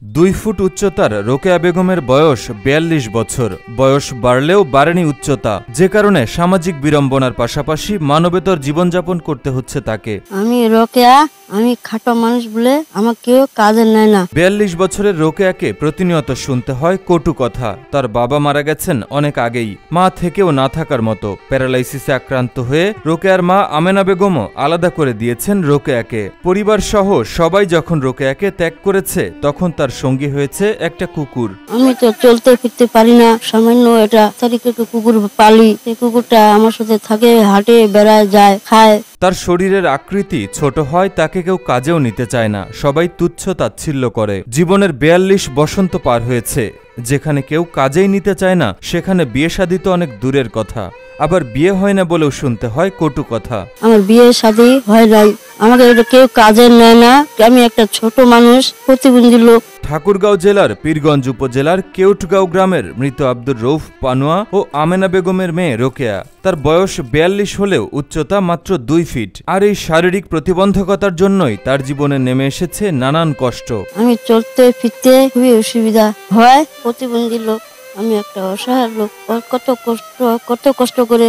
2 foot উচ্চতার রোকেয়া বেগমের বয়স 42 বছর। বয়স বাড়লেও বাড়েনি উচ্চতা, যে কারণে সামাজিক বিড়ম্বনার পাশাপাশি মানবেতর জীবনযাপন করতে হচ্ছে তাকে। আমি রোকেয়া, আমি খাটো মানুষ বলে আমাকে কেউ কাজে নেয় না। 42 বছরের রোকেয়াকে প্রতিনিয়ত শুনতে হয় কটু কথা। তার বাবা মারা গেছেন অনেক আগেই, মা থেকেও না থাকার মতো। প্যারালাইসিসে আক্রান্ত হয়ে রোকেয়ার মা আমেনা বেগমও আলাদা করে দিয়েছেন রোকেয়াকে। পরিবার সহ সবাই যখন রোকেয়াকে ত্যাগ করেছে, তখন তার সঙ্গী হয়েছে একটা কুকুর। আমি তো চলতে ফিরতে পারি না, সামান্য এটা তারিখে কুকুর পালি। এই কুকুরটা আমার সাথে থাকে, হাটে বেড়ায়, যায়, খায়। তার শরীরের আকৃতি ছোট হয়, তাকে কেউ কাজেও নিতে চায় না, সবাই তুচ্ছ তাচ্ছিল্য করে। জীবনের 42 বসন্ত পার হয়েছে, যেখানে কেউ কাজেই নিতে চায় না, সেখানে বিয়ে শাদী তো অনেক দূরের কথা, আবার বিয়ে হয় না বলেও শুনতে হয় কটু কথা। আমার বিয়ে শাদী হয় নাই, আমাকে কেউ কাজে নেয় না। আমি একটা ছোট মানুষ, প্রতিবন্ধী লোক। ঠাকুরগাঁও জেলার পীরগঞ্জ উপজেলার কেউটগাঁও গ্রামের মৃত আব্দুর রৌফ পানোয়া ও আমেনা বেগমের মেয়ে রোকেয়া। তার বয়স 42 হলেও উচ্চতা মাত্র 2 ফিট। আর এই শারীরিক প্রতিবন্ধকতার জন্যই তার জীবনে নেমে এসেছে নানান কষ্ট। আমি চলতে ফিরতে খুবই অসুবিধা হয়, প্রতিবন্ধী লোক। আমি একটা অসহায় লোক, কত কষ্ট করে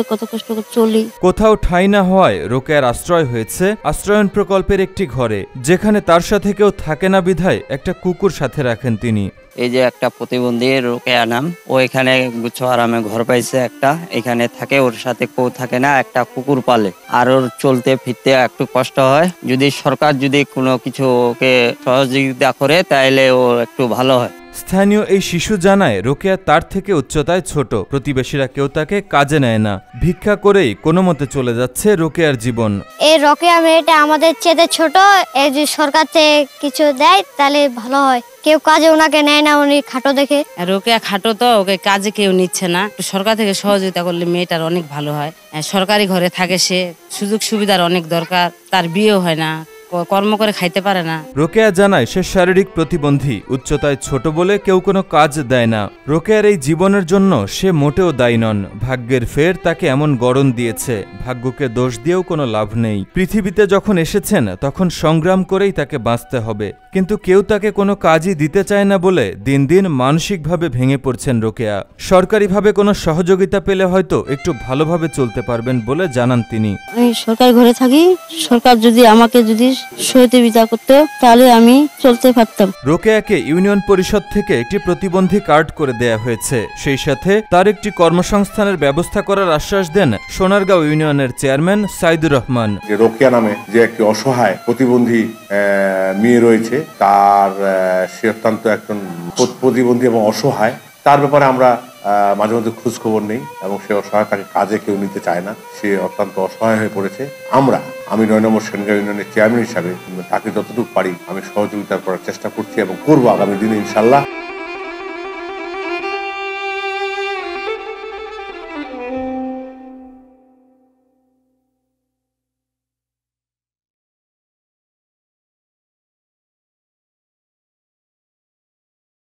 চলি। কোথাও ঠাঁই না হওয়ায় রোকেয়ার আশ্রয় হয়েছে আশ্রয়ন প্রকল্পের একটি ঘরে, যেখানে তার সাথে কেউ থাকে না বিধায় একটা কুকুর সাথে রাখেন তিনি। এই যে একটা প্রতিবন্ধী রোকেয়া নাম, ও এখানে গুচ্ছ আরামে ঘর পাইছে একটা, এখানে থাকে, ওর সাথে কেউ থাকে না, একটা কুকুর পালে। আর ওর চলতে ফিরতে একটু কষ্ট হয়। যদি সরকার যদি কোনো কিছু ওকে সহযোগিতা করে, তাহলে ও একটু ভালো হয়। স্থানীয় এই শিশু জানায় রোকেয়া তার থেকে উচ্চতায় ছোট, প্রতিবেশীরা কেউ তাকে কাজে নেয় না। ভিক্ষা করেই কোনো মতে চলে যাচ্ছে রোকেয়ার জীবন। এই রোকেয়া মেয়েটা আমাদের চেয়ে ছোট, এই যে সরকার থেকে কিছু দেয় তাহলে ভালো হয়। কেউ কাজে ওনাকে নেয় না, উনি খাটো দেখে। রোকেয়া খাটো তো, ওকে কাজে কেউ নিচ্ছে না। সরকার থেকে সহযোগিতা করলে মেয়েটার অনেক ভালো হয়। সরকারি ঘরে থাকে সে, সুযোগ সুবিধার অনেক দরকার। তার বিয়েও হয় না, কর্ম করে খাইতে পারে না। রোকেয়া জানায় সে শারীরিক প্রতিবন্ধী, উচ্চতায় ছোট বলে কেউ কোনো কাজ দেয় না। রোকেয়ার এই জীবনের জন্য সে মোটেও দায়ী নন। ভাগ্যের ফের তাকে এমন গড়ন দিয়েছে, ভাগ্যকে দোষ দিয়েও কোনো লাভ নেই। পৃথিবীতে যখন এসেছেন তখন সংগ্রাম করেই তাকে বাঁচতে হবে, কিন্তু কেউ তাকে কোনো কাজই দিতে চায় না বলে দিন দিন মানসিকভাবে ভেঙে পড়ছেন রোকেয়া। সরকারিভাবে কোনো সহযোগিতা পেলে হয়তো একটু ভালোভাবে চলতে পারবেন বলে জানান তিনি। আমি সরকারি ঘরে থাকি, সরকার যদি আমাকে সহযোগিতা করতো তাহলে আমি চলতে পারতাম। রোকেয়াকে ইউনিয়ন পরিষদ থেকে একটি প্রতিবন্ধী কার্ড করে দেয়া হয়েছে, সেই সাথে তার একটি কর্মসংস্থানের ব্যবস্থা করার আশ্বাস দেন সোনারগাঁও ইউনিয়নের চেয়ারম্যান সাইদুর রহমান। রোকেয়া নামে যে একটি অসহায় প্রতিবন্ধী মেয়ে রয়েছে, তার সে অত্যন্ত একজন প্রতিবন্ধী এবং অসহায়। তার ব্যাপারে আমরা মাঝে মধ্যে খোঁজ খবর নেই, এবং সে অসহায়, তাকে কাজে কেউ নিতে চায় না, সে অত্যন্ত অসহায় হয়ে পড়েছে। আমি 9 নম্বর সেনগাঁও ইউনিয়নের চেয়ারম্যান হিসাবে তাকে যতটুকু পারি আমি সহযোগিতা করার চেষ্টা করছি এবং করবো আগামী দিনে ইনশাল্লাহ।